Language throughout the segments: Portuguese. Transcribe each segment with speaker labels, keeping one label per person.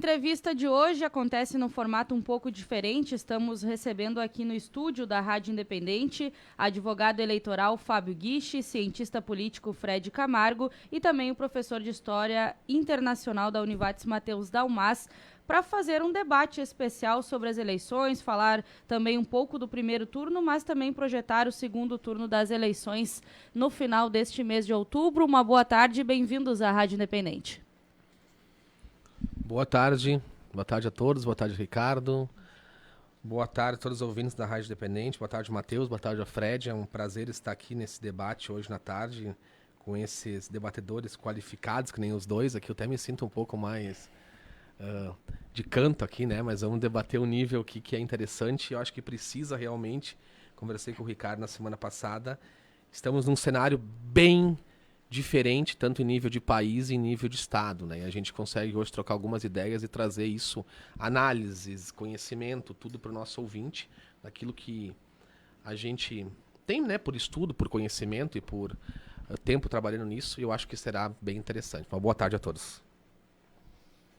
Speaker 1: A entrevista de hoje acontece num formato um pouco diferente. Estamos recebendo aqui no estúdio da Rádio Independente advogado eleitoral Fábio Guiche, cientista político Fred Camargo e também o professor de História Internacional da Univates Matheus Dalmas, para fazer um debate especial sobre as eleições, falar também um pouco do primeiro turno, mas também projetar o segundo turno das eleições no final deste mês de outubro. Uma boa tarde e bem-vindos à Rádio Independente.
Speaker 2: Boa tarde a todos, boa tarde, Ricardo. Boa tarde a todos os ouvintes da Rádio Independente, boa tarde, Matheus, boa tarde, Fred. É um prazer estar aqui nesse debate hoje na tarde, com esses debatedores qualificados, que nem os dois aqui. Eu até me sinto um pouco mais de canto aqui, né? Mas vamos debater um nível aqui que é interessante e eu acho que precisa realmente. Conversei com o Ricardo na semana passada. Estamos num cenário bem diferente, tanto em nível de país e em nível de estado, né? E a gente consegue hoje trocar algumas ideias e trazer isso, análises, conhecimento, tudo para o nosso ouvinte, daquilo que a gente tem, né, por estudo, por conhecimento e por tempo trabalhando nisso, e eu acho que será bem interessante. Uma boa tarde a todos.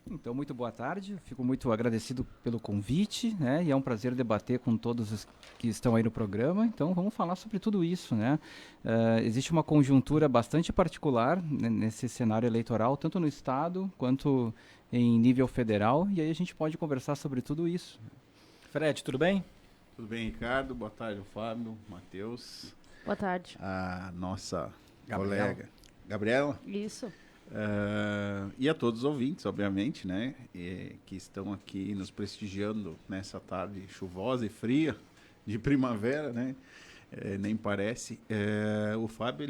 Speaker 3: Então, muito boa tarde, fico muito agradecido pelo convite, né, e é um prazer debater com todos os que estão aí no programa. Então, vamos falar sobre tudo isso, né. Existe uma conjuntura bastante particular, né, nesse cenário eleitoral, tanto no estado quanto em nível federal, e aí a gente pode conversar sobre tudo isso. Fred, tudo bem?
Speaker 4: Tudo bem, Ricardo? Boa tarde, Fábio, Matheus.
Speaker 1: Boa tarde.
Speaker 4: A nossa
Speaker 3: Gabriela.
Speaker 4: colega Gabriela.
Speaker 1: Isso.
Speaker 4: E a todos os ouvintes, obviamente, né, que estão aqui nos prestigiando nessa tarde chuvosa e fria de primavera, né, nem parece. O Fábio,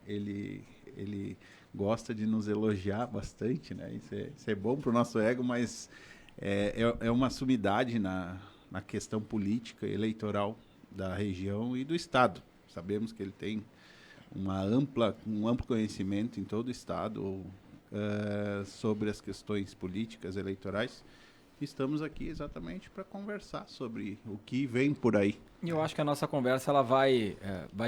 Speaker 4: ele gosta de nos elogiar bastante, né, isso é bom para o nosso ego, mas é uma sumidade na questão política e eleitoral da região e do Estado. Sabemos que ele tem um amplo conhecimento em todo o Estado sobre as questões políticas eleitorais. Estamos aqui exatamente para conversar sobre o que vem por aí.
Speaker 3: E eu acho que a nossa conversa ela vai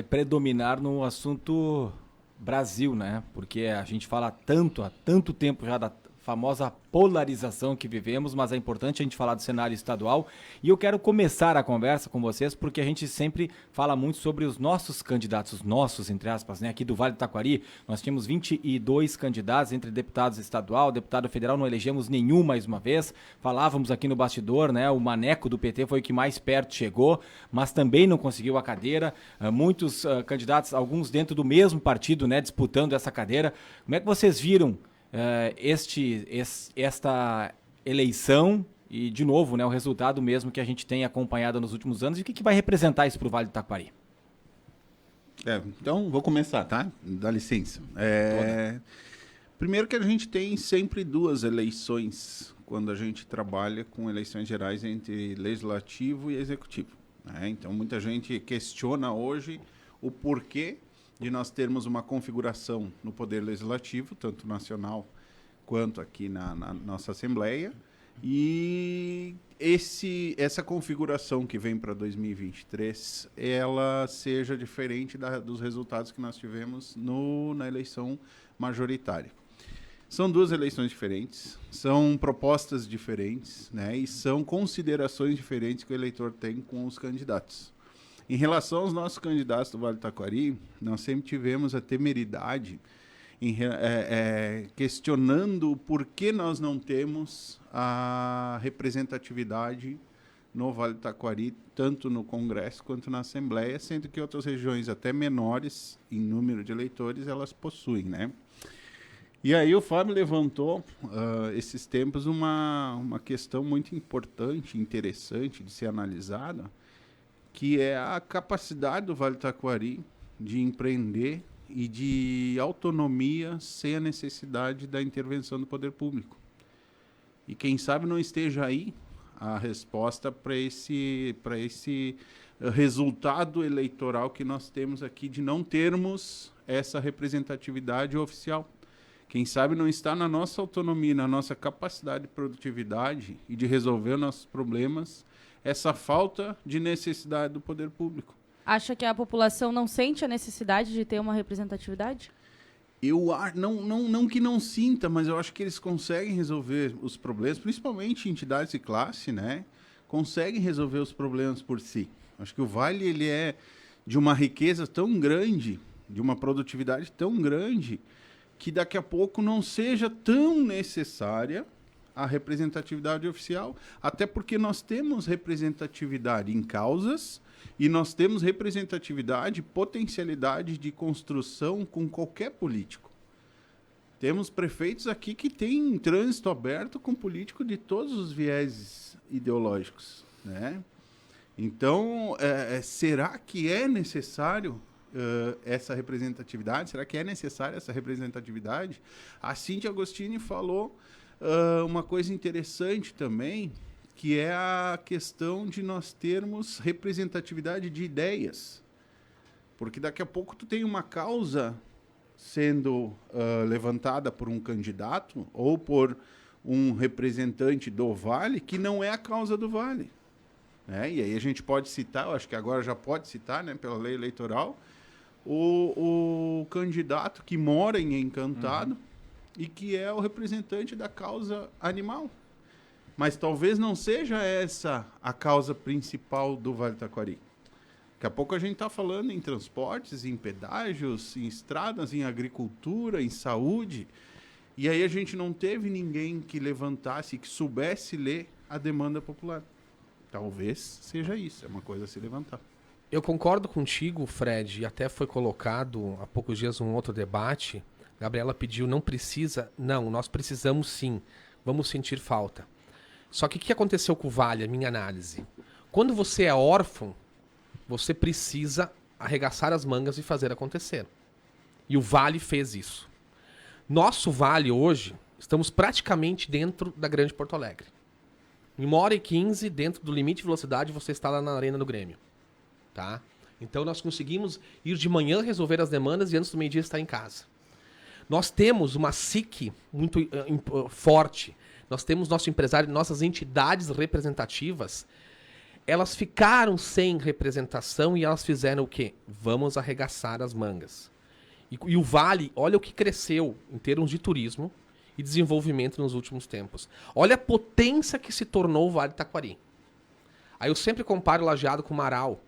Speaker 3: predominar no assunto Brasil, né? Porque a gente fala há tanto tempo já da famosa polarização que vivemos, mas é importante a gente falar do cenário estadual. E eu quero começar a conversa com vocês porque a gente sempre fala muito sobre os nossos candidatos, os nossos, entre aspas, né? Aqui do Vale do Taquari, nós tínhamos 22 candidatos entre deputados estadual, deputado federal, não elegemos nenhum mais uma vez. Falávamos aqui no bastidor, né? O Maneco do PT foi o que mais perto chegou, mas também não conseguiu a cadeira. Muitos candidatos, alguns dentro do mesmo partido, né? Disputando essa cadeira. Como é que vocês viram esta eleição e, de novo, né, o resultado mesmo que a gente tem acompanhado nos últimos anos e o que vai representar isso para o Vale do Taquari?
Speaker 4: Então, vou começar, tá? Dá licença. Primeiro que a gente tem sempre duas eleições quando a gente trabalha com eleições gerais entre legislativo e executivo, né? Então, muita gente questiona hoje o porquê de nós termos uma configuração no Poder Legislativo, tanto nacional quanto aqui na nossa Assembleia, e essa configuração que vem para 2023, ela seja diferente dos resultados que nós tivemos na eleição majoritária. São duas eleições diferentes, são propostas diferentes, né, e são considerações diferentes que o eleitor tem com os candidatos. Em relação aos nossos candidatos do Vale do Taquari, nós sempre tivemos a temeridade questionando o porquê nós não temos a representatividade no Vale do Taquari, tanto no Congresso quanto na Assembleia, sendo que outras regiões até menores em número de eleitores elas possuem, né? E aí o Fábio levantou esses tempos uma questão muito importante, interessante de ser analisada, que é a capacidade do Vale do Taquari de empreender e de autonomia sem a necessidade da intervenção do poder público. E quem sabe não esteja aí a resposta para esse resultado eleitoral que nós temos aqui de não termos essa representatividade oficial. Quem sabe não está na nossa autonomia, na nossa capacidade de produtividade e de resolver nossos problemas, essa falta de necessidade do poder público.
Speaker 1: Acha que a população não sente a necessidade de ter uma representatividade?
Speaker 4: não que não sinta, mas eu acho que eles conseguem resolver os problemas, principalmente entidades de classe, né? Conseguem resolver os problemas por si. Acho que o Vale ele é de uma riqueza tão grande, de uma produtividade tão grande, que daqui a pouco não seja tão necessária a representatividade oficial, até porque nós temos representatividade em causas e nós temos representatividade, potencialidade de construção com qualquer político. Temos prefeitos aqui que têm trânsito aberto com político de todos os vieses ideológicos, né? Então, será que é necessário essa representatividade? Será que é necessária essa representatividade? A Cíntia Agostini falou uma coisa interessante também, que é a questão de nós termos representatividade de ideias. Porque daqui a pouco tu tem uma causa sendo levantada por um candidato ou por um representante do Vale que não é a causa do Vale. Né? E aí a gente pode citar, eu acho que agora já pode citar, né, pela lei eleitoral, o candidato que mora em Encantado e que é o representante da causa animal. Mas talvez não seja essa a causa principal do Vale do Taquari. Daqui a pouco a gente está falando em transportes, em pedágios, em estradas, em agricultura, em saúde. E aí a gente não teve ninguém que levantasse, que soubesse ler a demanda popular. Talvez seja isso, é uma coisa a se levantar.
Speaker 2: Eu concordo contigo, Fred, e até foi colocado há poucos dias um outro debate. Gabriela pediu, não precisa. Não, nós precisamos sim. Vamos sentir falta. Só que o que aconteceu com o Vale, a minha análise? Quando você é órfão, você precisa arregaçar as mangas e fazer acontecer. E o Vale fez isso. Nosso Vale hoje, estamos praticamente dentro da Grande Porto Alegre. Em 1h15, dentro do limite de velocidade, você está lá na Arena do Grêmio. Tá? Então nós conseguimos ir de manhã resolver as demandas e antes do meio-dia estar em casa. Nós temos uma SIC muito forte. Nós temos nosso empresário, nossas entidades representativas, elas ficaram sem representação e elas fizeram o quê? Vamos arregaçar as mangas. E o Vale, olha o que cresceu em termos de turismo e desenvolvimento nos últimos tempos. Olha a potência que se tornou o Vale do Taquari. Aí eu sempre comparo Lajeado com Marau.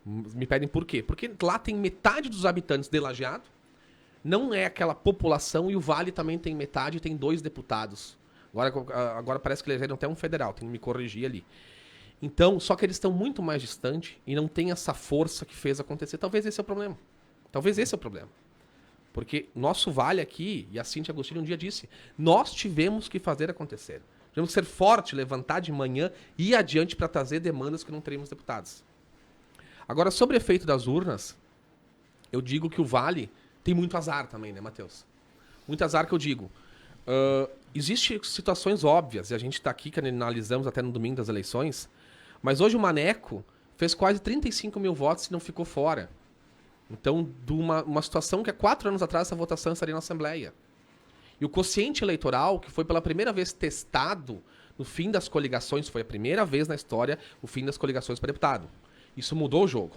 Speaker 2: Me pedem por quê? Porque lá tem metade dos habitantes de Lajeado, não é aquela população, e o Vale também tem metade, tem 2 deputados. Agora parece que elegeram até um federal, tem que me corrigir ali. Então, só que eles estão muito mais distantes e não tem essa força que fez acontecer. Talvez esse é o problema. Talvez esse é o problema. Porque nosso Vale aqui, e a Cíntia Agostini um dia disse, nós tivemos que fazer acontecer. Tivemos que ser forte, levantar de manhã e ir adiante para trazer demandas que não teríamos deputados. Agora, sobre o efeito das urnas, eu digo que o Vale tem muito azar também, né, Matheus? Muito azar que eu digo. Existem situações óbvias, e a gente está aqui, que analisamos até no domingo das eleições, mas hoje o Maneco fez quase 35 mil votos e não ficou fora. Então, de uma situação que há 4 anos atrás essa votação estaria na Assembleia. E o quociente eleitoral, que foi pela primeira vez testado no fim das coligações, foi a primeira vez na história o fim das coligações para deputado. Isso mudou o jogo.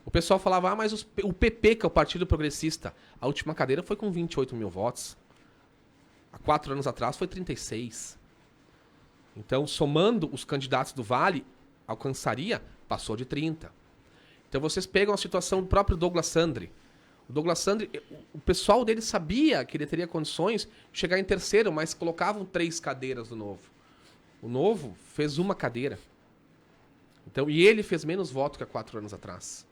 Speaker 2: O pessoal falava, mas o PP, que é o Partido Progressista, a última cadeira foi com 28 mil votos. Há 4 anos atrás foi 36. Então, somando os candidatos do Vale, passou de 30. Então, vocês pegam a situação do próprio Douglas Sandri. O Douglas Sandri, o pessoal dele sabia que ele teria condições de chegar em terceiro, mas colocavam 3 cadeiras do Novo. O Novo fez 1 cadeira. Então, e ele fez menos votos que há 4 anos atrás.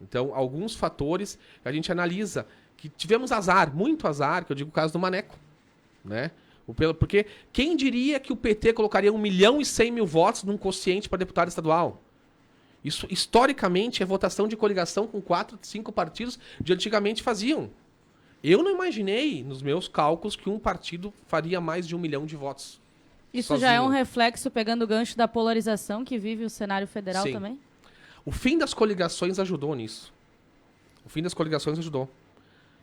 Speaker 2: Então, alguns fatores que a gente analisa, que tivemos azar, muito azar, que eu digo o caso do Maneco. Né? Porque quem diria que o PT colocaria 1.100.000 votos num quociente para deputado estadual? Isso, historicamente, é votação de coligação com 4, 5 partidos de antigamente faziam. Eu não imaginei, nos meus cálculos, que um partido faria mais de 1 milhão de votos.
Speaker 1: Isso
Speaker 2: sozinho.
Speaker 1: já é um reflexo, pegando o gancho da polarização que vive o cenário federal. Sim. Também?
Speaker 2: O fim das coligações ajudou nisso. O fim das coligações ajudou.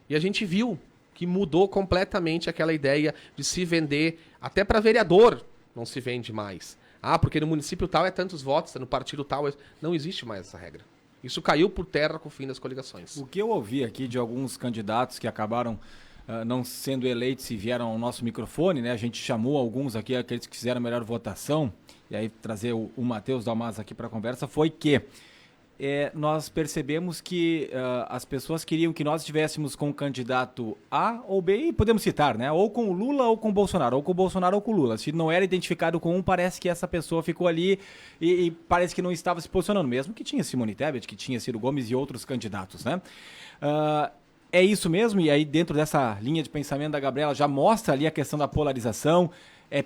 Speaker 2: E a gente viu que mudou completamente aquela ideia de se vender, até para vereador não se vende mais. Ah, porque no município tal é tantos votos, no partido tal... Não existe mais essa regra. Isso caiu por terra com o fim das coligações.
Speaker 3: O que eu ouvi aqui de alguns candidatos que acabaram não sendo eleitos e vieram ao nosso microfone, né? A gente chamou alguns aqui, aqueles que fizeram a melhor votação, e aí trazer o Matheus Dalmas aqui para a conversa, foi que nós percebemos que as pessoas queriam que nós estivéssemos com o candidato A ou B, e podemos citar, né? Ou com o Lula ou com o Bolsonaro, ou com o Bolsonaro ou com o Lula. Se não era identificado com um, parece que essa pessoa ficou ali e parece que não estava se posicionando, mesmo que tinha Simone Tebet, que tinha Ciro Gomes e outros candidatos, né? É isso mesmo? E aí dentro dessa linha de pensamento da Gabriela já mostra ali a questão da polarização,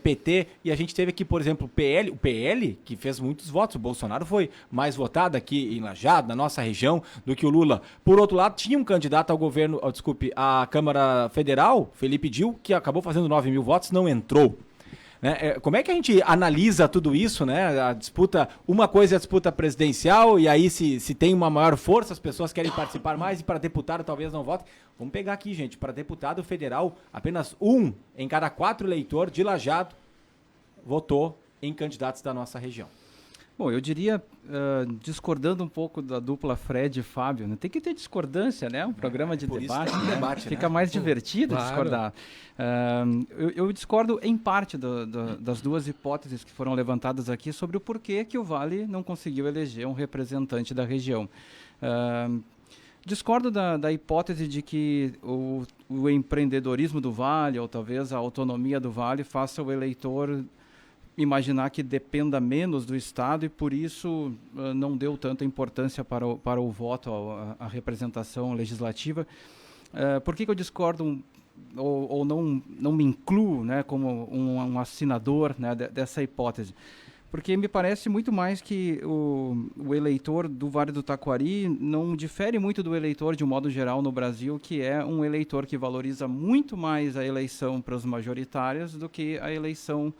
Speaker 3: PT, e a gente teve aqui, por exemplo, o PL, que fez muitos votos. O Bolsonaro foi mais votado aqui em Lajeado, na nossa região, do que o Lula. Por outro lado, tinha um candidato ao governo, à Câmara Federal, Felipe Dil, que acabou fazendo 9 mil votos, não entrou. Né? Como é que a gente analisa tudo isso, né? A disputa, uma coisa é a disputa presidencial, e aí se tem uma maior força, as pessoas querem participar mais, e para deputado talvez não votem. Vamos pegar aqui, gente, para deputado federal, apenas 1 em cada 4 eleitores de Lajeado votou em candidatos da nossa região.
Speaker 5: Bom, eu diria, discordando um pouco da dupla Fred e Fábio, né? Tem que ter discordância, né? Um programa de debate, né? Fica mais divertido discordar. Eu discordo em parte das duas hipóteses que foram levantadas aqui sobre o porquê que o Vale não conseguiu eleger um representante da região. Discordo da hipótese de que o empreendedorismo do Vale, ou talvez a autonomia do Vale, faça o eleitor imaginar que dependa menos do Estado e por isso não deu tanta importância para o voto, a representação legislativa. Por que eu discordo ou não me incluo, né, como um assinador, né, dessa hipótese? Porque me parece muito mais que o eleitor do Vale do Taquari não difere muito do eleitor, de um modo geral, no Brasil, que é um eleitor que valoriza muito mais a eleição para os majoritários do que a eleição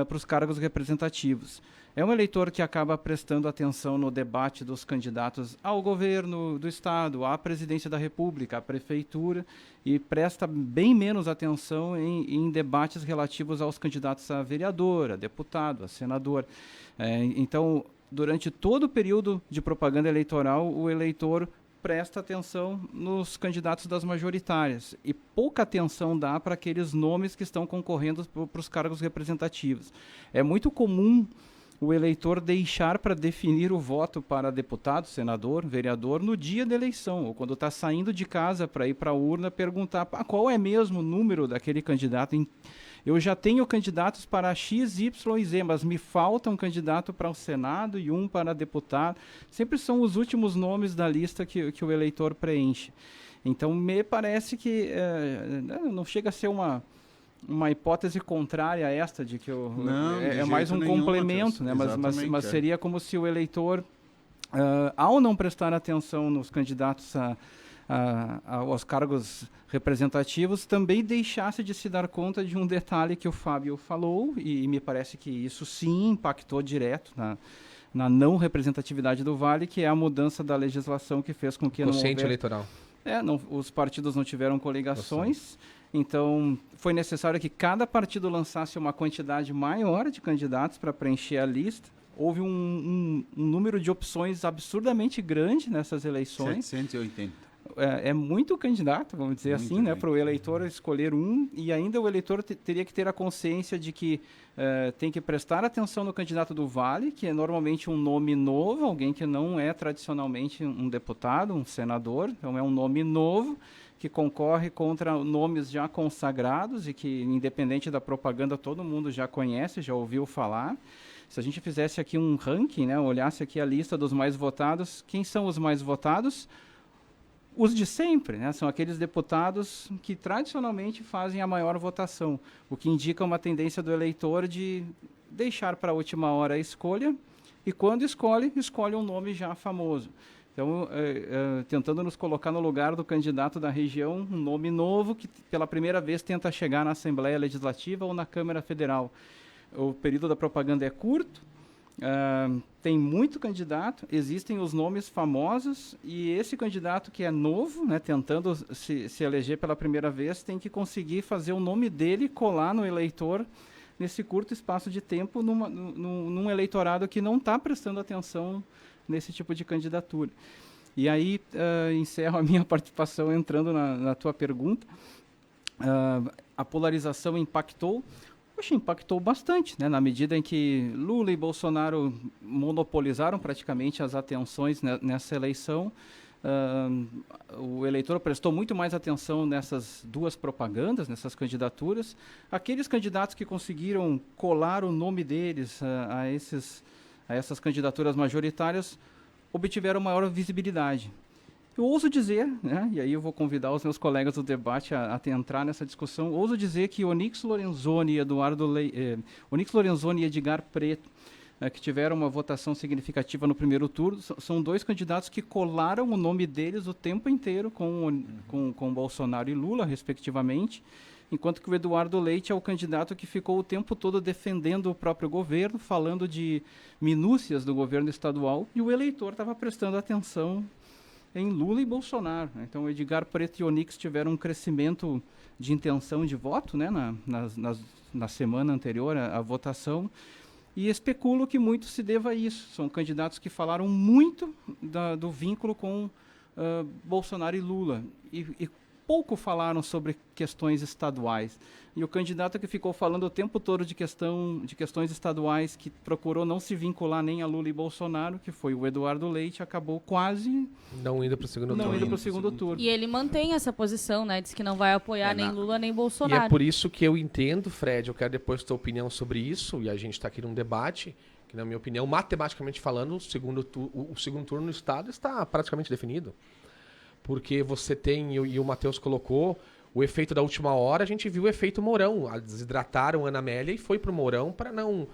Speaker 5: para os cargos representativos. É um eleitor que acaba prestando atenção no debate dos candidatos ao governo do Estado, à presidência da República, à prefeitura, e presta bem menos atenção em debates relativos aos candidatos a vereador, a deputado, a senador. Então, durante todo o período de propaganda eleitoral, o eleitor presta atenção nos candidatos das majoritárias e pouca atenção dá para aqueles nomes que estão concorrendo para os cargos representativos. É muito comum o eleitor deixar para definir o voto para deputado, senador, vereador no dia da eleição, ou quando está saindo de casa para ir para a urna, perguntar qual é mesmo o número daquele candidato. Eu já tenho candidatos para X, Y e Z, mas me falta um candidato para o Senado e um para deputado. Sempre são os últimos nomes da lista que o eleitor preenche. Então, me parece que não chega a ser uma hipótese contrária a esta, de que é mais um complemento, né? Mas seria como se o eleitor, ao não prestar atenção nos candidatos aos cargos representativos, também deixasse de se dar conta de um detalhe que o Fábio falou, e me parece que isso sim impactou direto na não representatividade do Vale, que é a mudança da legislação que fez com que
Speaker 2: quociente eleitoral.
Speaker 5: Os partidos não tiveram coligações, então foi necessário que cada partido lançasse uma quantidade maior de candidatos para preencher a lista. Houve um número de opções absurdamente grande nessas eleições.
Speaker 4: 780.
Speaker 5: É muito candidato, vamos dizer muito assim, né, para o eleitor escolher um, e ainda o eleitor teria que ter a consciência de que tem que prestar atenção no candidato do Vale, que é normalmente um nome novo, alguém que não é tradicionalmente um deputado, um senador, então é um nome novo, que concorre contra nomes já consagrados e que, independente da propaganda, todo mundo já conhece, já ouviu falar. Se a gente fizesse aqui um ranking, né, olhasse aqui a lista dos mais votados, quem são os mais votados? Os de sempre, né? São aqueles deputados que tradicionalmente fazem a maior votação, o que indica uma tendência do eleitor de deixar para a última hora a escolha, e quando escolhe um nome já famoso. Então, tentando nos colocar no lugar do candidato da região, um nome novo que pela primeira vez tenta chegar na Assembleia Legislativa ou na Câmara Federal. O período da propaganda é curto, tem muito candidato, existem os nomes famosos, e esse candidato que é novo, né, tentando se eleger pela primeira vez, tem que conseguir fazer o nome dele colar no eleitor nesse curto espaço de tempo num eleitorado que não está prestando atenção nesse tipo de candidatura. E aí encerro a minha participação entrando na tua pergunta. A polarização impactou? Poxa, impactou bastante, né? Na medida em que Lula e Bolsonaro monopolizaram praticamente as atenções nessa eleição. O eleitor prestou muito mais atenção nessas duas propagandas, nessas candidaturas. Aqueles candidatos que conseguiram colar o nome deles a essas candidaturas majoritárias obtiveram maior visibilidade. Eu ouso dizer, né, e aí eu vou convidar os meus colegas do debate a entrar nessa discussão, ouso dizer que Onyx Lorenzoni e Edgar Preto, que tiveram uma votação significativa no primeiro turno, são dois candidatos que colaram o nome deles o tempo inteiro com Bolsonaro e Lula, respectivamente, enquanto que o Eduardo Leite é o candidato que ficou o tempo todo defendendo o próprio governo, falando de minúcias do governo estadual, e o eleitor estava prestando atenção em Lula e Bolsonaro. Então, Edgar Preto e Onyx tiveram um crescimento de intenção de voto, né, na semana anterior à votação, e especulo que muito se deva a isso. São candidatos que falaram muito do vínculo com Bolsonaro e Lula, e pouco falaram sobre questões estaduais. E o candidato que ficou falando o tempo todo de questões estaduais, que procurou não se vincular nem a Lula e Bolsonaro, que foi o Eduardo Leite, acabou quase
Speaker 2: não indo para o segundo turno.
Speaker 1: E ele mantém essa posição, né? Diz que não vai apoiar nem Lula nem Bolsonaro.
Speaker 2: E é por isso que eu entendo, Fred, eu quero depois tua opinião sobre isso, e a gente está aqui num debate, que na minha opinião, matematicamente falando, o segundo turno no estado está praticamente definido. Porque você tem, e o Matheus colocou, o efeito da última hora, a gente viu o efeito Mourão. Desidrataram a Ana Amélia e foi pro Mourão para não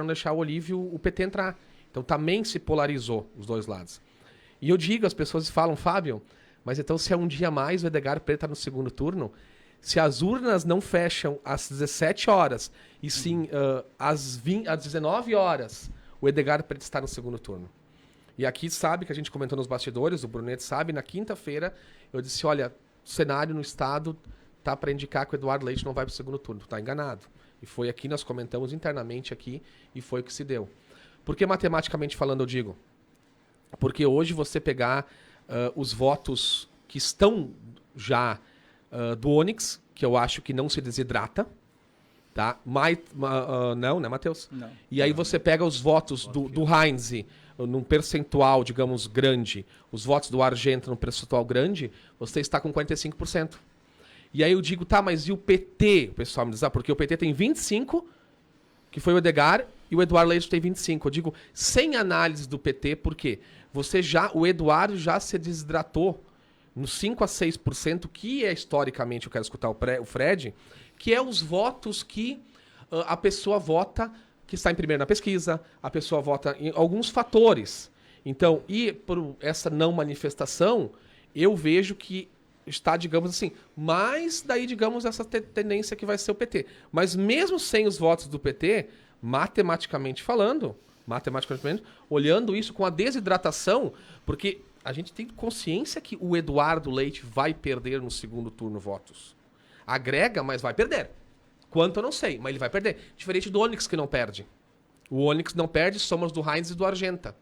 Speaker 2: deixar o Olívio, o PT entrar. Então também se polarizou os dois lados. E eu digo, as pessoas falam, Fábio, mas então se é um dia a mais o Edgar Preto está no segundo turno, se as urnas não fecham às 17 horas e sim às 19 horas, o Edgar Preto está no segundo turno. E aqui sabe que a gente comentou nos bastidores, o Brunetti sabe, na quinta-feira eu disse, olha, o cenário no estado tá para indicar que o Eduardo Leite não vai para o segundo turno, tu tá enganado. E foi aqui, nós comentamos internamente aqui, e foi o que se deu. Por que matematicamente falando eu digo? Porque hoje você pegar os votos que estão já do Onyx, que eu acho que não se desidrata, tá? Não, né, Matheus?
Speaker 5: Não.
Speaker 2: E aí você pega os votos do Heinz, num percentual, digamos, grande, os votos do Argenta num percentual grande, você está com 45%. E aí eu digo, tá, mas e o PT? O pessoal me diz, porque o PT tem 25%, que foi o Edgar, e o Eduardo Leite tem 25%. Eu digo, sem análise do PT, por quê? O Eduardo já se desidratou nos 5% a 6%, que é historicamente, eu quero escutar o Fred, que é os votos que a pessoa vota, que está em primeiro na pesquisa, a pessoa vota em alguns fatores. Então, e por essa não manifestação, eu vejo que está, digamos assim, mais daí, digamos, essa tendência que vai ser o PT. Mas mesmo sem os votos do PT, matematicamente falando, olhando isso com a desidratação, porque a gente tem consciência que o Eduardo Leite vai perder no segundo turno votos. Agrega, mas vai perder. Quanto eu não sei, mas ele vai perder. Diferente do Onyx, que não perde. O Onyx não perde, somos do Heinz e do Argenta.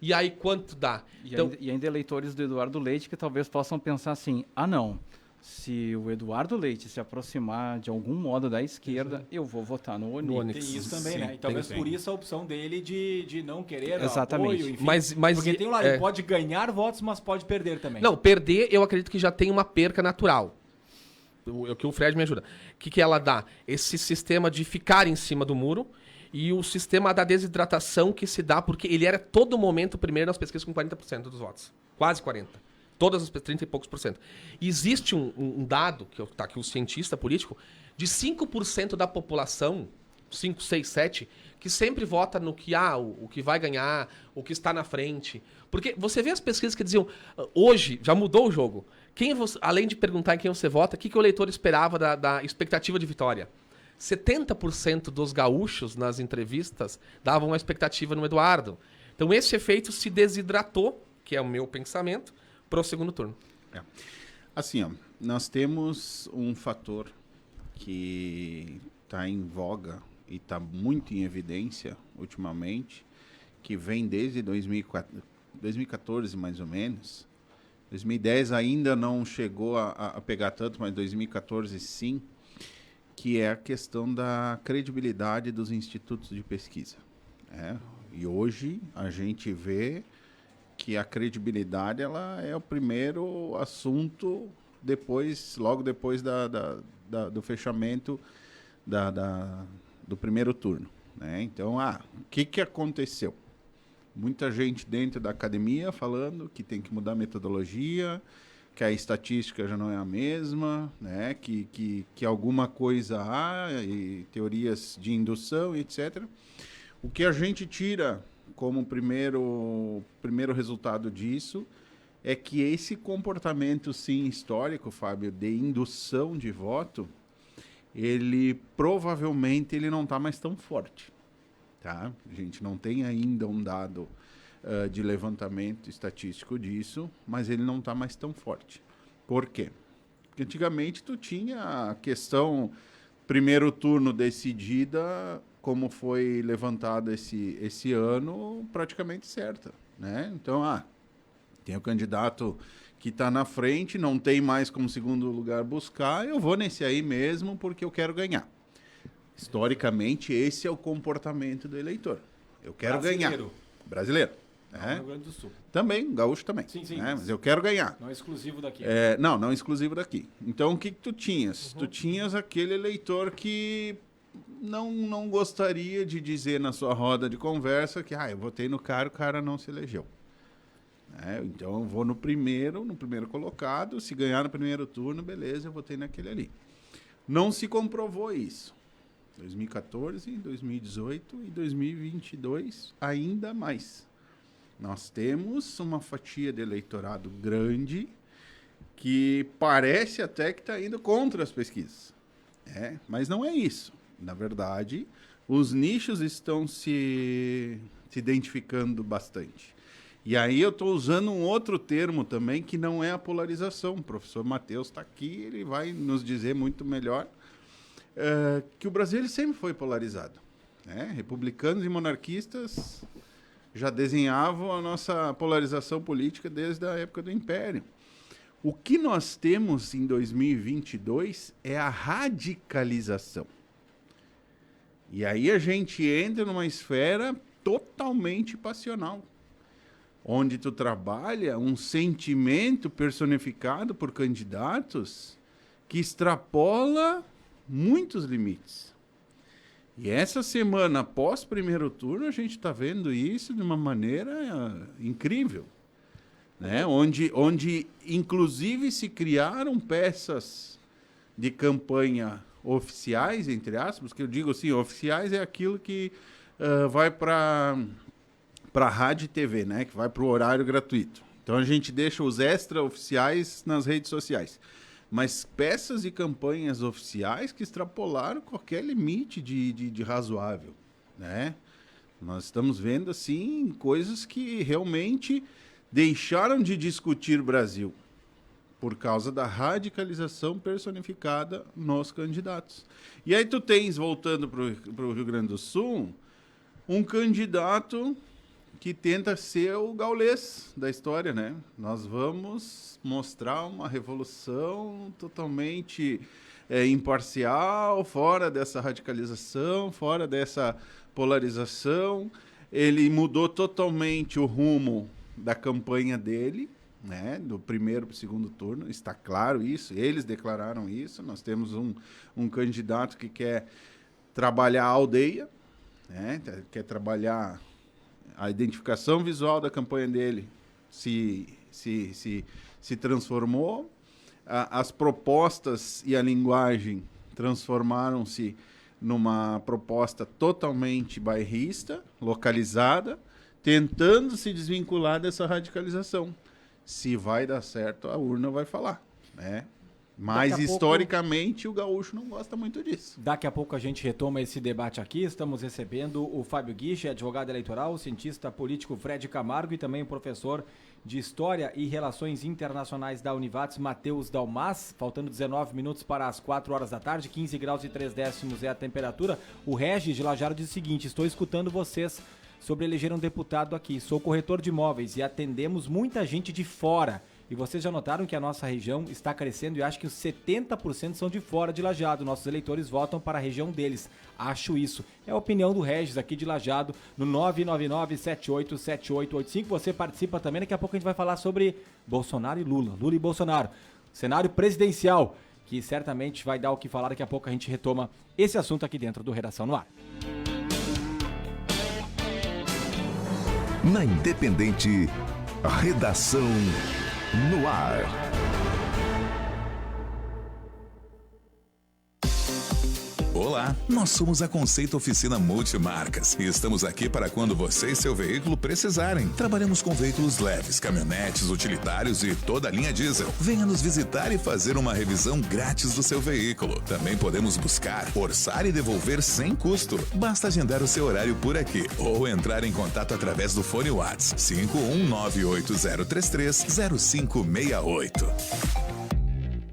Speaker 2: E aí, quanto dá?
Speaker 5: E ainda eleitores do Eduardo Leite que talvez possam pensar assim, não, se o Eduardo Leite se aproximar de algum modo da esquerda, eu vou votar no Onyx.
Speaker 3: Tem isso também, né? E talvez por isso a opção dele de não querer
Speaker 5: exatamente.
Speaker 3: apoio, enfim.
Speaker 2: Mas
Speaker 3: porque tem um lado, ele pode ganhar votos, mas pode perder também.
Speaker 2: Não, perder, eu acredito que já tem uma perca natural. O que o Fred me ajuda. O que ela dá? Esse sistema de ficar em cima do muro e o sistema da desidratação que se dá, porque ele era todo momento primeiro nas pesquisas com 40% dos votos. Quase 40%. Todas as 30 e poucos por cento. E existe um dado, que está aqui o cientista político, de 5% da população, 5, 6, 7, que sempre vota no que o que vai ganhar, o que está na frente. Porque você vê as pesquisas que diziam, hoje, já mudou o jogo. Além de perguntar em quem você vota, o que o eleitor esperava da expectativa de vitória? 70% dos gaúchos, nas entrevistas, davam uma expectativa no Eduardo. Então esse efeito se desidratou, que é o meu pensamento, para o segundo turno.
Speaker 4: Assim, nós temos um fator que está em voga e está muito em evidência ultimamente, que vem desde 2014 mais ou menos. 2010 ainda não chegou a pegar tanto, mas 2014 sim, que é a questão da credibilidade dos institutos de pesquisa. E hoje a gente vê que a credibilidade ela é o primeiro assunto logo depois do fechamento do primeiro turno. Então, o que aconteceu? Muita gente dentro da academia falando que tem que mudar a metodologia, que a estatística já não é a mesma, que alguma coisa há, e teorias de indução, etc. O que a gente tira como primeiro resultado disso é que esse comportamento, sim, histórico, Fábio, de indução de voto, ele provavelmente ele não está mais tão forte. Tá? A gente não tem ainda um dado de levantamento estatístico disso, mas ele não está mais tão forte. Por quê? Porque antigamente tu tinha a questão primeiro turno decidida, como foi levantada esse ano, praticamente certa. Então, tem o candidato que está na frente, não tem mais como segundo lugar buscar, eu vou nesse aí mesmo porque eu quero ganhar. Historicamente, esse é o comportamento do eleitor. Eu quero ganhar. Brasileiro.
Speaker 3: No Rio Grande do Sul.
Speaker 4: Também, gaúcho também.
Speaker 3: Sim.
Speaker 4: Mas eu quero ganhar.
Speaker 3: Não é exclusivo daqui.
Speaker 4: Não exclusivo daqui. Então, o que tu tinhas? Tu tinhas aquele eleitor que não gostaria de dizer na sua roda de conversa que eu votei no cara, o cara não se elegeu. Então, eu vou no primeiro colocado, se ganhar no primeiro turno, beleza, eu votei naquele ali. Não se comprovou isso. 2014, 2018 e 2022 ainda mais. Nós temos uma fatia de eleitorado grande que parece até que está indo contra as pesquisas. Mas não é isso. Na verdade, os nichos estão se identificando bastante. E aí eu estou usando um outro termo também que não é a polarização. O professor Matheus está aqui, ele vai nos dizer muito melhor que o Brasil ele sempre foi polarizado. Republicanos e monarquistas já desenhavam a nossa polarização política desde a época do Império. O que nós temos em 2022 é a radicalização. E aí a gente entra numa esfera totalmente passional, onde tu trabalha um sentimento personificado por candidatos que extrapola muitos limites. E essa semana, após primeiro turno, a gente está vendo isso de uma maneira incrível. Onde, inclusive, se criaram peças de campanha oficiais, entre aspas, que eu digo assim, oficiais é aquilo que vai para a rádio e TV, que vai para o horário gratuito. Então, a gente deixa os extra-oficiais nas redes sociais. Mas peças e campanhas oficiais que extrapolaram qualquer limite de razoável, Nós estamos vendo, assim, coisas que realmente deixaram de discutir Brasil por causa da radicalização personificada nos candidatos. E aí tu tens, voltando para o Rio Grande do Sul, um candidato que tenta ser o gaulês da história, Nós vamos mostrar uma revolução totalmente imparcial, fora dessa radicalização, fora dessa polarização. Ele mudou totalmente o rumo da campanha dele, do primeiro para o segundo turno, está claro isso, eles declararam isso. Nós temos um candidato que quer trabalhar a aldeia, quer trabalhar a identificação visual da campanha dele, se transformou, as propostas e a linguagem transformaram-se numa proposta totalmente bairrista, localizada, tentando se desvincular dessa radicalização. Se vai dar certo, a urna vai falar, Mas, historicamente, o gaúcho não gosta muito disso.
Speaker 3: Daqui a pouco a gente retoma esse debate aqui. Estamos recebendo o Fábio Guiche, advogado eleitoral, o cientista político Fred Camargo e também o professor de História e Relações Internacionais da Univates, Matheus Dalmas. Faltando 19 minutos para as 4 horas da tarde, 15 graus e 3 décimos é a temperatura. O Regis de Lajeado diz o seguinte: estou escutando vocês sobre eleger um deputado aqui. Sou corretor de imóveis e atendemos muita gente de fora. E vocês já notaram que a nossa região está crescendo e acho que os 70% são de fora de Lajeado. Nossos eleitores votam para a região deles. Acho isso. É a opinião do Regis aqui de Lajeado no 999-787885. Você participa também. Daqui a pouco a gente vai falar sobre Bolsonaro e Lula. Lula e Bolsonaro. Cenário presidencial, que certamente vai dar o que falar. Daqui a pouco a gente retoma esse assunto aqui dentro do Redação no Ar.
Speaker 6: Na Independente, Redação no Ar. Olá, nós somos a Conceito Oficina Multimarcas e estamos aqui para quando você e seu veículo precisarem. Trabalhamos com veículos leves, caminhonetes, utilitários e toda a linha diesel. Venha nos visitar e fazer uma revisão grátis do seu veículo. Também podemos buscar, orçar e devolver sem custo. Basta agendar o seu horário por aqui ou entrar em contato através do fone WhatsApp 51980330568.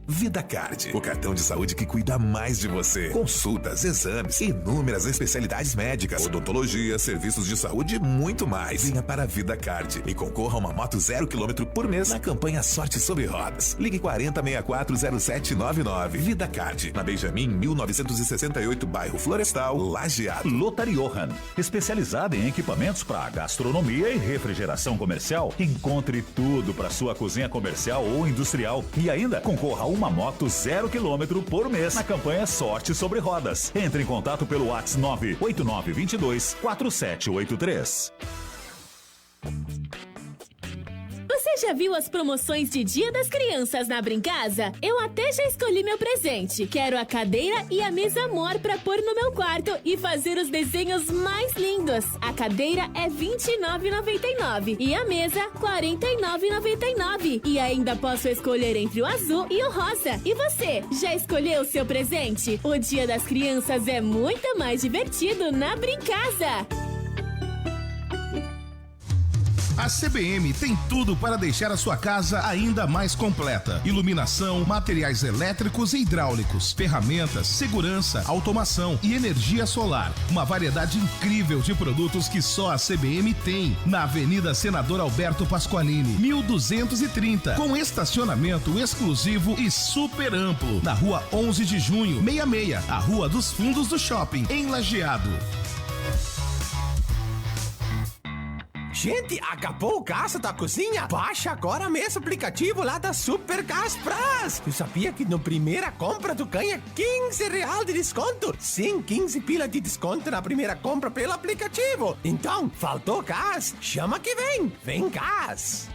Speaker 6: VidaCard, o cartão de saúde que cuida mais de você. Consultas, exames, inúmeras especialidades médicas, odontologia, serviços de saúde e muito mais. Venha para a VidaCard e concorra a uma moto 0 km por mês na campanha Sorte Sobre Rodas. Ligue 40640799. VidaCard, na Benjamin 1968, bairro Florestal, Lajeado.
Speaker 7: Lotariohan, especializada em equipamentos para gastronomia e refrigeração comercial. Encontre tudo para sua cozinha comercial ou industrial e ainda concorra a uma moto 0 km por mês na campanha Sorte Sobre Rodas. Entre em contato pelo WhatsApp 989224783.
Speaker 8: Você já viu as promoções de Dia das Crianças na Brincasa? Eu até já escolhi meu presente. Quero a cadeira e a mesa amor pra pôr no meu quarto e fazer os desenhos mais lindos. A cadeira é R$ 29,99 e a mesa R$ 49,99. E ainda posso escolher entre o azul e o rosa. E você, já escolheu o seu presente? O Dia das Crianças é muito mais divertido na Brincasa.
Speaker 9: A CBM tem tudo para deixar a sua casa ainda mais completa. Iluminação, materiais elétricos e hidráulicos, ferramentas, segurança, automação e energia solar. Uma variedade incrível de produtos que só a CBM tem. Na Avenida Senador Alberto Pasqualini, 1230, com estacionamento exclusivo e super amplo. Na Rua 11 de Junho, 66, a Rua dos Fundos do Shopping, em Lajeado.
Speaker 10: Gente, acabou o gás da cozinha? Baixa agora mesmo o aplicativo lá da Super Gás Plus. Tu sabia que na primeira compra tu ganha R$15 de desconto? Sim, 15 pila de desconto na primeira compra pelo aplicativo. Então, faltou gás? Chama que vem. Vem gás.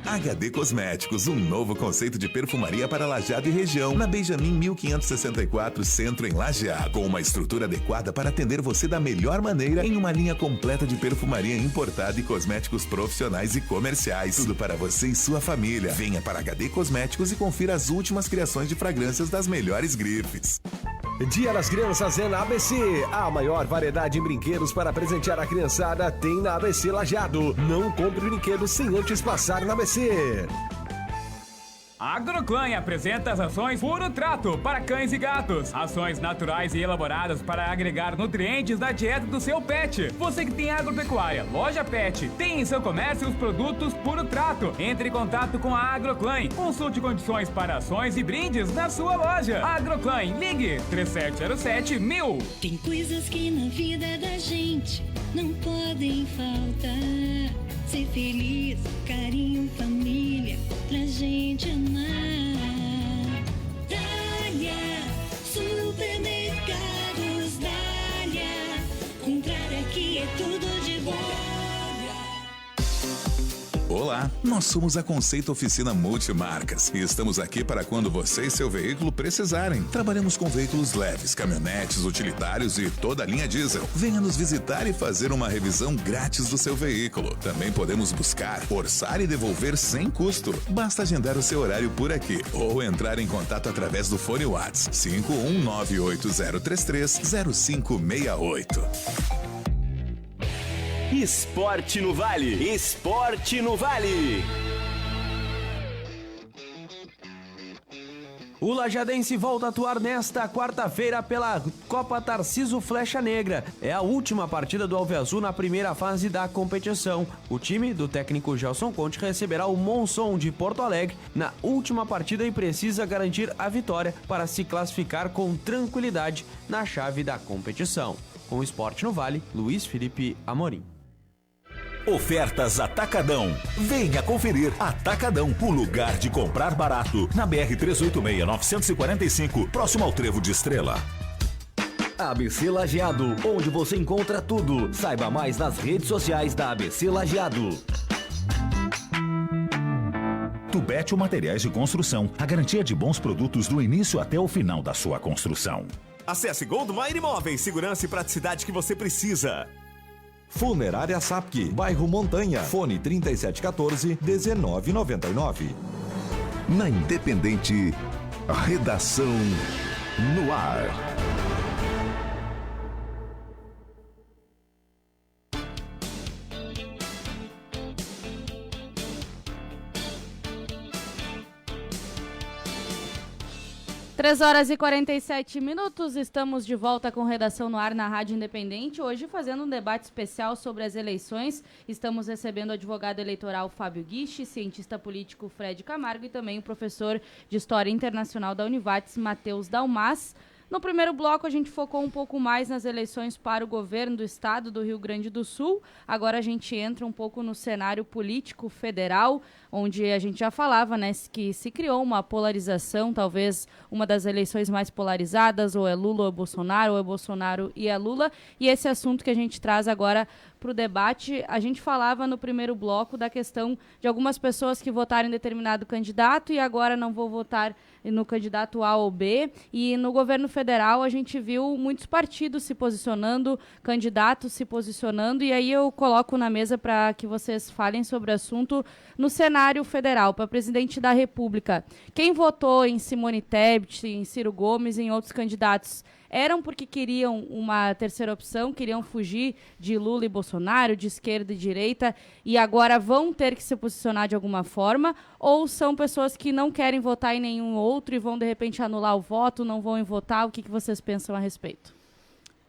Speaker 6: HD Cosméticos, um novo conceito de perfumaria para Lajeado e região, na Benjamin 1564, centro em Lajeado, com uma estrutura adequada para atender você da melhor maneira em uma linha completa de perfumaria importada e cosméticos profissionais e comerciais. Tudo para você e sua família. Venha para HD Cosméticos e confira as últimas criações de fragrâncias das melhores grifes.
Speaker 11: Dia das Crianças é na ABC. A maior variedade de brinquedos para presentear a criançada tem na ABC Lajeado. Não compre brinquedos sem antes passar na ABC.
Speaker 12: A Agroclan apresenta as ações Puro Trato para cães e gatos. Ações naturais e elaboradas para agregar nutrientes na dieta do seu pet. Você que tem agropecuária, loja pet, tem em seu comércio os produtos Puro Trato. Entre em contato com a Agroclan. Consulte condições para ações e brindes na sua loja. Agroclan, ligue 3707-1000.
Speaker 13: Tem coisas que na vida da gente não podem faltar. Ser feliz, carinho, família, pra gente amar. Dália, supermercados Dália, comprar aqui é tudo de bom.
Speaker 6: Olá, nós somos a Conceito Oficina Multimarcas e estamos aqui para quando você e seu veículo precisarem. Trabalhamos com veículos leves, caminhonetes, utilitários e toda a linha diesel. Venha nos visitar e fazer uma revisão grátis do seu veículo. Também podemos buscar, orçar e devolver sem custo. Basta agendar o seu horário por aqui ou entrar em contato através do fone WhatsApp 51980330568.
Speaker 14: Esporte no Vale. Esporte no Vale. O lajadense volta a atuar nesta quarta-feira pela Copa Tarciso Flecha Negra. É a última partida do Alveazul na primeira fase da competição. O time do técnico Gelson Conte receberá o Monson de Porto Alegre na última partida e precisa garantir a vitória para se classificar com tranquilidade na chave da competição. Com o Esporte no Vale, Luiz Felipe Amorim.
Speaker 7: Ofertas Atacadão. Venha conferir. Atacadão, o lugar de comprar barato. Na BR-386-945, próximo ao Trevo de Estrela.
Speaker 11: ABC Lajeado, onde você encontra tudo. Saiba mais nas redes sociais da ABC Lajeado.
Speaker 7: Tubete Materiais de Construção. A garantia de bons produtos do início até o final da sua construção.
Speaker 15: Acesse Goldmine Imóveis, segurança e praticidade que você precisa.
Speaker 16: Funerária Sapki, bairro Montanha, fone 3714-1999.
Speaker 17: Na Independente, redação no ar.
Speaker 1: Três horas e 47 minutos, estamos de volta com Redação no Ar na Rádio Independente. Hoje fazendo um debate especial sobre as eleições. Estamos recebendo o advogado eleitoral Fábio Guiche, cientista político Fred Camargo e também o professor de História Internacional da Univates, Matheus Dalmas. No primeiro bloco, a gente focou um pouco mais nas eleições para o governo do estado do Rio Grande do Sul. Agora a gente entra um pouco no cenário político federal, onde a gente já falava, né, que se criou uma polarização, talvez uma das eleições mais polarizadas, ou é Lula ou é Bolsonaro, ou é Bolsonaro e é Lula. E esse assunto que a gente traz agora para o debate, a gente falava no primeiro bloco da questão de algumas pessoas que votaram em determinado candidato e agora não vão votar no candidato A ou B, e no governo federal a gente viu muitos partidos se posicionando, candidatos se posicionando, e aí eu coloco na mesa para que vocês falem sobre o assunto no cenário federal, para presidente da República. Quem votou em Simone Tebet, em Ciro Gomes e em outros candidatos eram porque queriam uma terceira opção, queriam fugir de Lula e Bolsonaro, de esquerda e direita, e agora vão ter que se posicionar de alguma forma, ou são pessoas que não querem votar em nenhum outro e vão, de repente, anular o voto, não vão votar? O que vocês pensam a respeito?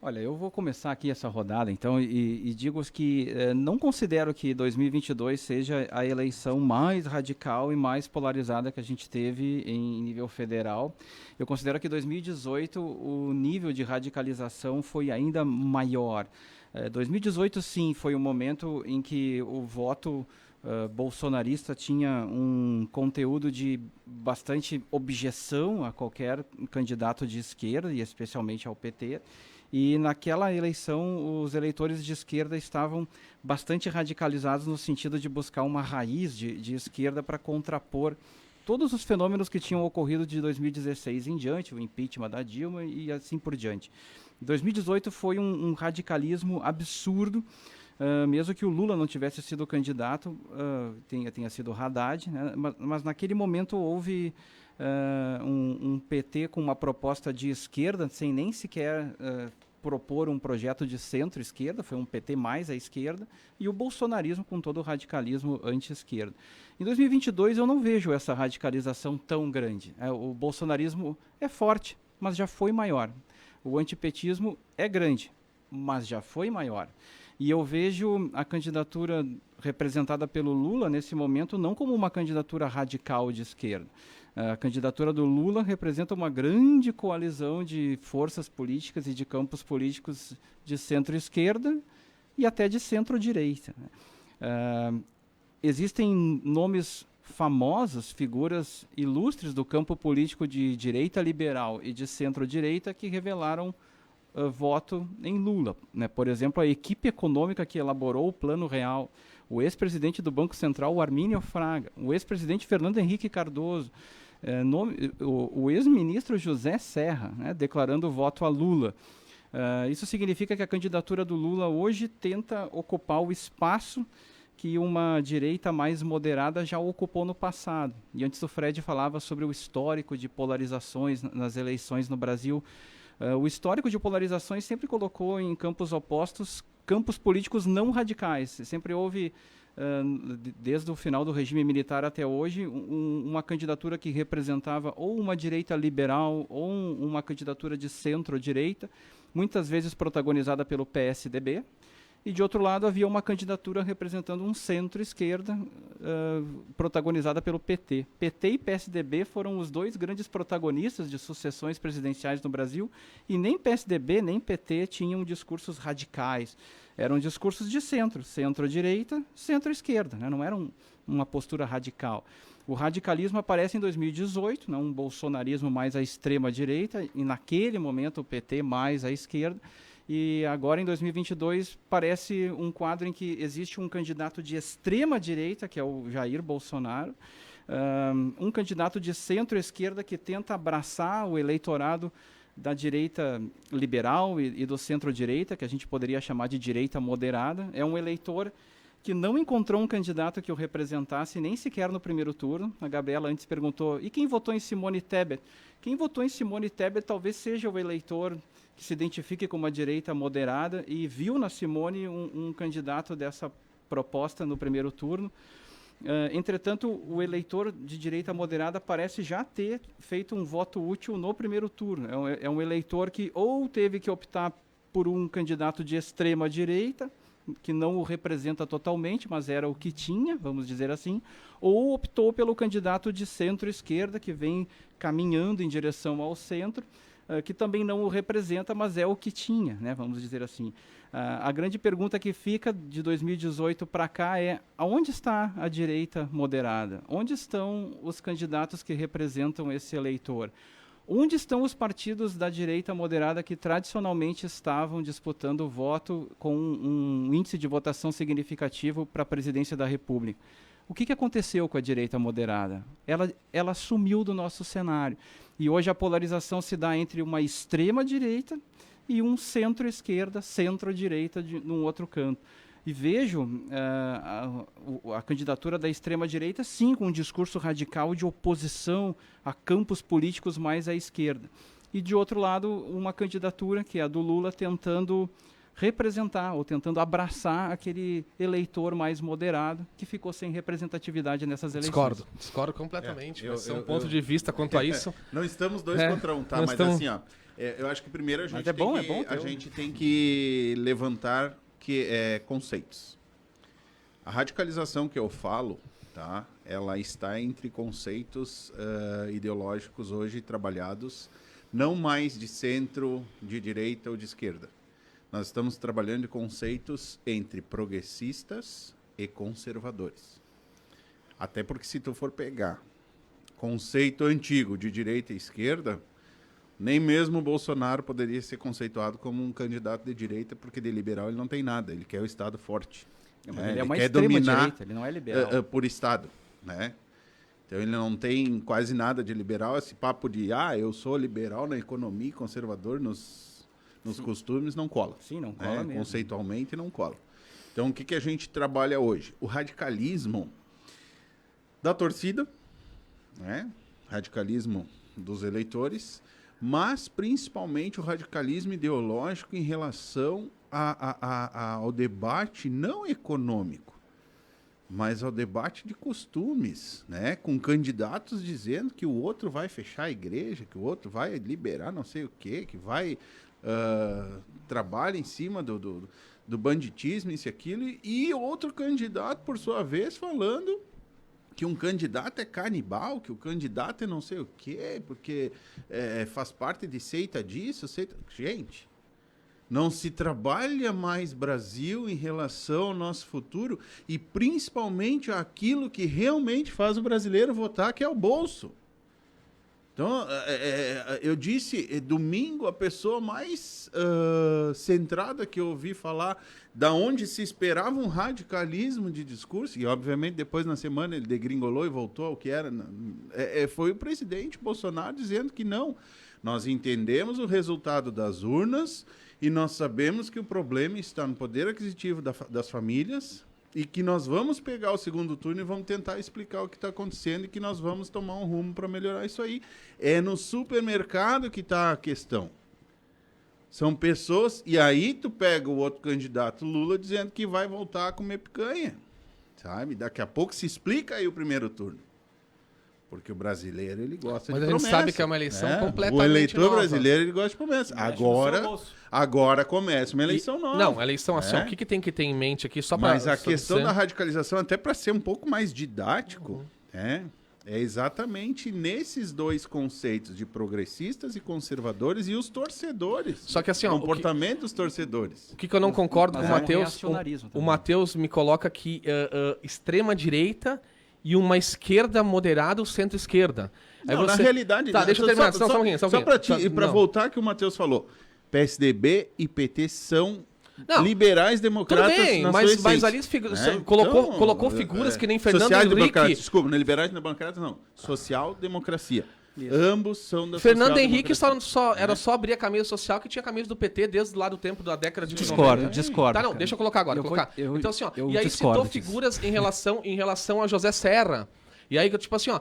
Speaker 5: Olha, eu vou começar aqui essa rodada, então, e digo que não considero que 2022 seja a eleição mais radical e mais polarizada que a gente teve em nível federal. Eu considero que 2018 o nível de radicalização foi ainda maior. 2018, sim, foi um momento em que o voto bolsonarista tinha um conteúdo de bastante objeção a qualquer candidato de esquerda, e especialmente ao PT. E naquela eleição, os eleitores de esquerda estavam bastante radicalizados no sentido de buscar uma raiz de esquerda para contrapor todos os fenômenos que tinham ocorrido de 2016 em diante, o impeachment da Dilma e assim por diante. 2018 foi um radicalismo absurdo, mesmo que o Lula não tivesse sido candidato, tenha sido Haddad, né? Mas naquele momento houve um PT com uma proposta de esquerda, sem nem sequer propor um projeto de centro-esquerda, foi um PT mais à esquerda, e o bolsonarismo com todo o radicalismo anti-esquerda. Em 2022 eu não vejo essa radicalização tão grande. O bolsonarismo é forte, mas já foi maior. O antipetismo é grande, mas já foi maior. E eu vejo a candidatura representada pelo Lula nesse momento não como uma candidatura radical de esquerda. A candidatura do Lula representa uma grande coalizão de forças políticas e de campos políticos de centro-esquerda e até de centro-direita. Existem nomes famosos, figuras ilustres do campo político de direita liberal e de centro-direita que revelaram voto em Lula, né? Por exemplo, a equipe econômica que elaborou o Plano Real, o ex-presidente do Banco Central, o Armínio Fraga, o ex-presidente Fernando Henrique Cardoso, o ex-ministro José Serra, né, declarando voto a Lula. Isso significa que a candidatura do Lula hoje tenta ocupar o espaço que uma direita mais moderada já ocupou no passado. E antes o Fred falava sobre o histórico de polarizações nas eleições no Brasil. O histórico de polarizações sempre colocou em campos opostos campos políticos não radicais. Sempre houve, desde o final do regime militar até hoje, uma candidatura que representava ou uma direita liberal ou uma candidatura de centro-direita, muitas vezes protagonizada pelo PSDB. E, de outro lado, havia uma candidatura representando um centro-esquerda, protagonizada pelo PT. PT e PSDB foram os dois grandes protagonistas de sucessões presidenciais no Brasil, e nem PSDB nem PT tinham discursos radicais. Eram discursos de centro, centro-direita, centro-esquerda, né? Não era uma postura radical. O radicalismo aparece em 2018, né? Um bolsonarismo mais à extrema-direita, e naquele momento o PT mais à esquerda. E agora, em 2022, parece um quadro em que existe um candidato de extrema-direita, que é o Jair Bolsonaro, um candidato de centro-esquerda que tenta abraçar o eleitorado da direita liberal e do centro-direita, que a gente poderia chamar de direita moderada. É um eleitor que não encontrou um candidato que o representasse nem sequer no primeiro turno. A Gabriela antes perguntou, e quem votou em Simone Tebet? Quem votou em Simone Tebet talvez seja o eleitor que se identifique com uma direita moderada e viu na Simone um candidato dessa proposta no primeiro turno. Entretanto, o eleitor de direita moderada parece já ter feito um voto útil no primeiro turno. É um eleitor que ou teve que optar por um candidato de extrema direita, que não o representa totalmente, mas era o que tinha, vamos dizer assim, ou optou pelo candidato de centro-esquerda, que vem caminhando em direção ao centro, que também não o representa, mas é o que tinha, né, vamos dizer assim. A grande pergunta que fica de 2018 para cá é: aonde está a direita moderada? Onde estão os candidatos que representam esse eleitor? Onde estão os partidos da direita moderada que tradicionalmente estavam disputando o voto com um índice de votação significativo para a presidência da República? O que aconteceu com a direita moderada? Ela sumiu do nosso cenário. E hoje a polarização se dá entre uma extrema-direita e um centro-esquerda, centro-direita num outro canto. E vejo a candidatura da extrema-direita, sim, com um discurso radical de oposição a campos políticos mais à esquerda. E, de outro lado, uma candidatura, que é a do Lula, tentando representar ou tentando abraçar aquele eleitor mais moderado que ficou sem representatividade nessas eleições.
Speaker 2: Discordo completamente. Esse é um ponto de vista quanto a isso.
Speaker 4: Não estamos dois contra um, tá? Mas assim, ó, eu acho que primeiro a gente tem que levantar conceitos. A radicalização que eu falo, tá? Ela está entre conceitos ideológicos hoje trabalhados, não mais de centro, de direita ou de esquerda. Nós estamos trabalhando de conceitos entre progressistas e conservadores. Até porque se tu for pegar conceito antigo de direita e esquerda, nem mesmo o Bolsonaro poderia ser conceituado como um candidato de direita, porque de liberal ele não tem nada, ele quer o Estado forte.
Speaker 5: Ele é uma extrema-direita, ele não é liberal.
Speaker 4: Por Estado, né? Então ele não tem quase nada de liberal. Esse papo de, eu sou liberal na economia e conservador nos costumes, não cola.
Speaker 5: Sim, não cola mesmo.
Speaker 4: Conceitualmente não cola. Então o que a gente trabalha hoje? O radicalismo da torcida, né? Radicalismo dos eleitores, mas principalmente o radicalismo ideológico em relação ao debate não econômico, mas ao debate de costumes, né? Com candidatos dizendo que o outro vai fechar a igreja, que o outro vai liberar não sei o quê, que vai trabalha em cima do banditismo, isso e aquilo, e outro candidato, por sua vez, falando que um candidato é canibal, que o candidato é não sei o quê, porque faz parte de seita disso, seita... Gente, não se trabalha mais Brasil em relação ao nosso futuro e principalmente aquilo que realmente faz o brasileiro votar, que é o bolso. Então, eu disse, domingo, a pessoa mais centrada que eu ouvi falar da onde se esperava um radicalismo de discurso, e obviamente depois na semana ele degringolou e voltou ao que era, foi o presidente Bolsonaro dizendo que não, nós entendemos o resultado das urnas e nós sabemos que o problema está no poder aquisitivo das famílias, e que nós vamos pegar o segundo turno e vamos tentar explicar o que está acontecendo e que nós vamos tomar um rumo para melhorar isso aí. É no supermercado que está a questão. São pessoas... E aí tu pega o outro candidato, Lula, dizendo que vai voltar a comer picanha. Sabe? Daqui a pouco se explica aí o primeiro turno. Porque o brasileiro, ele gosta de promessa.
Speaker 2: Mas a gente sabe que é uma eleição completamente
Speaker 4: nova. O eleitor
Speaker 2: nova.
Speaker 4: brasileiro, ele gosta de promessa. Agora começa uma eleição nova.
Speaker 2: Não, a eleição assim, o que tem que ter em mente aqui? Só
Speaker 4: Mas a questão da radicalização, até para ser um pouco mais didático, é exatamente nesses dois conceitos de progressistas e conservadores e os torcedores.
Speaker 2: Só que assim,
Speaker 4: o comportamento dos torcedores.
Speaker 2: O que eu não concordo com o Matheus, o Matheus me coloca aqui extrema-direita e uma esquerda moderada, o centro-esquerda.
Speaker 4: Na realidade...
Speaker 2: Tá, deixa eu terminar. Só
Speaker 4: para voltar que o Matheus falou, PSDB e PT são liberais democratas.
Speaker 2: Tudo bem, mas ali colocou figuras que nem Fernando Henrique.
Speaker 4: Desculpa, não é liberais democratas, não. Social-democracia. Isso. Ambos são da
Speaker 2: Fernando Henrique era só abrir a camisa social que tinha a camisa do PT desde lá do tempo da década de 90.
Speaker 5: Discordo.
Speaker 2: Tá, não, deixa eu colocar agora. Então, assim, e aí citou figuras em relação a José Serra. E aí, tipo assim,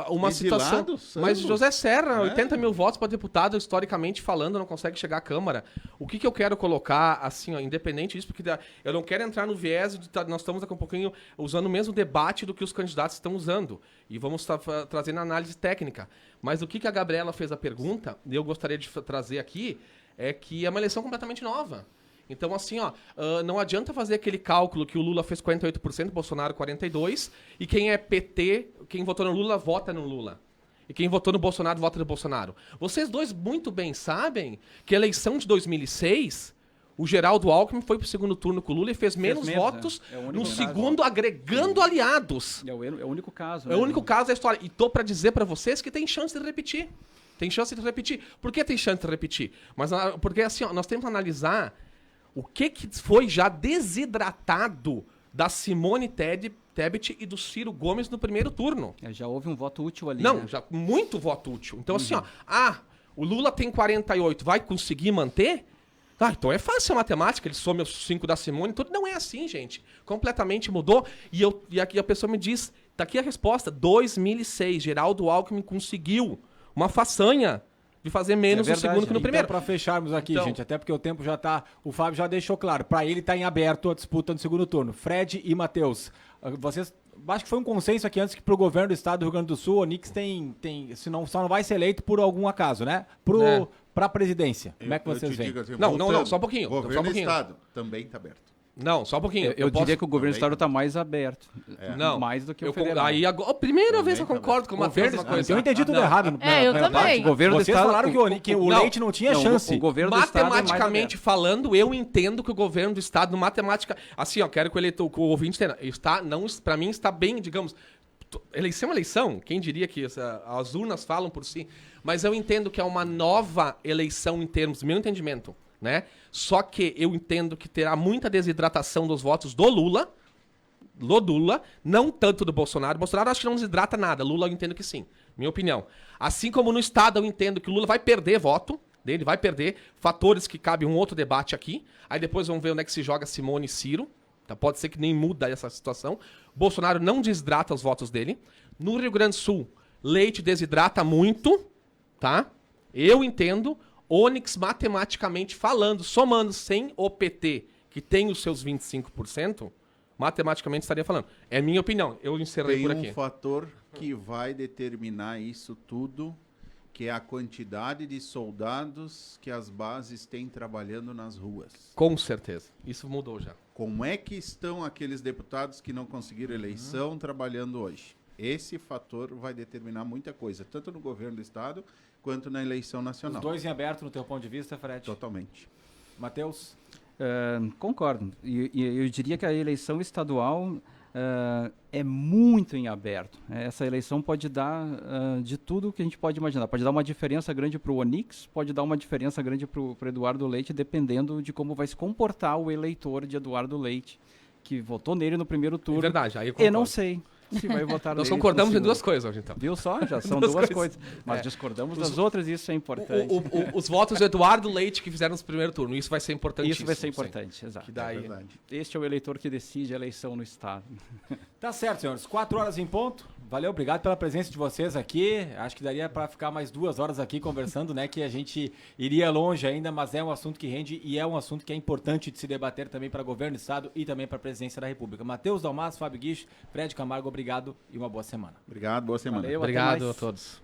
Speaker 2: uma situação... Mas José Serra, 80 mil votos para deputado, historicamente falando, não consegue chegar à Câmara. O que eu quero colocar, assim, independente disso, porque eu não quero entrar no viés de... Nós estamos daqui a um pouquinho usando o mesmo debate do que os candidatos estão usando. E vamos trazendo a análise técnica. Mas o que a Gabriela fez a pergunta, e eu gostaria de trazer aqui, é que é uma eleição completamente nova. Então, assim, não adianta fazer aquele cálculo que o Lula fez 48%, Bolsonaro 42%, e quem é PT, quem votou no Lula, vota no Lula. E quem votou no Bolsonaro, vota no Bolsonaro. Vocês dois muito bem sabem que a eleição de 2006, o Geraldo Alckmin foi pro segundo turno com o Lula e fez menos votos no segundo, agregando aliados.
Speaker 5: É o único caso.
Speaker 2: É o único caso da história. E tô para dizer para vocês que tem chance de repetir. Tem chance de repetir. Por que tem chance de repetir? Porque, assim, nós temos que analisar... O que foi já desidratado da Simone Tebet e do Ciro Gomes no primeiro turno?
Speaker 5: Já houve um voto útil ali,
Speaker 2: Não, já muito voto útil. Então, assim, o Lula tem 48, vai conseguir manter? Então é fácil a matemática, ele some os 5 da Simone, tudo. Não é assim, gente. Completamente mudou. E aqui a pessoa me diz, tá aqui a resposta, 2006, Geraldo Alckmin conseguiu uma façanha de fazer menos no segundo que no primeiro.
Speaker 3: Para fecharmos aqui, gente, até porque o tempo já tá... O Fábio já deixou claro, para ele tá em aberto a disputa no segundo turno. Fred e Matheus, vocês... Acho que foi um consenso aqui antes que pro governo do estado do Rio Grande do Sul, o Onix só não vai ser eleito por algum acaso, né? Pra presidência. Como é que vocês veem?
Speaker 4: Assim,
Speaker 2: não, só um pouquinho.
Speaker 4: O governo do estado também tá aberto.
Speaker 2: Não, só um pouquinho.
Speaker 5: Eu diria que o governo do estado está mais aberto.
Speaker 2: Não.
Speaker 5: Mais do que o federal.
Speaker 2: Aí agora, primeira vez que eu concordo com uma coisa.
Speaker 3: Eu entendi tudo errado.
Speaker 1: Eu também.
Speaker 5: O governo do estado
Speaker 3: falaram que o Leite não tinha chance.
Speaker 5: O governo do
Speaker 2: matematicamente falando, eu entendo que o governo do estado, matemática... Assim, quero que o ouvinte tenha... Para mim está bem, digamos... Eleição é eleição. Quem diria que as urnas falam por si? Mas eu entendo que é uma nova eleição em termos, meu entendimento, né? Só que eu entendo que terá muita desidratação dos votos do Lula, não tanto do Bolsonaro. Bolsonaro acho que não desidrata nada, Lula eu entendo que sim, minha opinião. Assim como no estado eu entendo que o Lula vai perder voto, dele vai perder, fatores que cabe um outro debate aqui, aí depois vamos ver onde é que se joga Simone e Ciro, tá? Pode ser que nem muda essa situação. Bolsonaro não desidrata os votos dele. No Rio Grande do Sul, Leite desidrata muito, tá? Eu entendo... Onix, matematicamente falando, somando sem o PT, que tem os seus 25%, matematicamente estaria falando. É minha opinião, eu encerrei por aqui.
Speaker 4: Tem um fator que vai determinar isso tudo, que é a quantidade de soldados que as bases têm trabalhando nas ruas.
Speaker 2: Com certeza, isso mudou já.
Speaker 4: Como é que estão aqueles deputados que não conseguiram eleição trabalhando hoje? Esse fator vai determinar muita coisa, tanto no governo do estado quanto na eleição nacional.
Speaker 3: Os dois em aberto no teu ponto de vista, Fred?
Speaker 4: Totalmente.
Speaker 3: Matheus?
Speaker 5: Concordo. E eu diria que a eleição estadual é muito em aberto. Essa eleição pode dar de tudo que a gente pode imaginar. Pode dar uma diferença grande para o Onix, pode dar uma diferença grande para o Eduardo Leite, dependendo de como vai se comportar o eleitor de Eduardo Leite, que votou nele no primeiro turno.
Speaker 2: É verdade, aí eu concordo.
Speaker 5: Eu não sei se vai votar
Speaker 2: Nós
Speaker 5: nele
Speaker 2: concordamos
Speaker 5: no
Speaker 2: em duas coisas hoje, então.
Speaker 5: Viu só? Já são duas coisas. Mas discordamos das outras e isso é importante.
Speaker 2: Os votos do Eduardo Leite que fizeram no primeiro turno, isso vai ser importantíssimo.
Speaker 5: Isso vai ser importante, exato.
Speaker 2: Que daí...
Speaker 5: Este é o eleitor que decide a eleição no Estado.
Speaker 3: Tá certo, senhores. 4 horas em ponto. Valeu, obrigado pela presença de vocês aqui. Acho que daria para ficar mais 2 horas aqui conversando, né? Que a gente iria longe ainda, mas é um assunto que rende e é um assunto que é importante de se debater também para governo do Estado e também para a presidência da República. Matheus Dalmas, Fábio Guiche, Fred Camargo, obrigado e uma boa semana.
Speaker 4: Obrigado, boa semana.
Speaker 5: Valeu,
Speaker 2: obrigado a todos.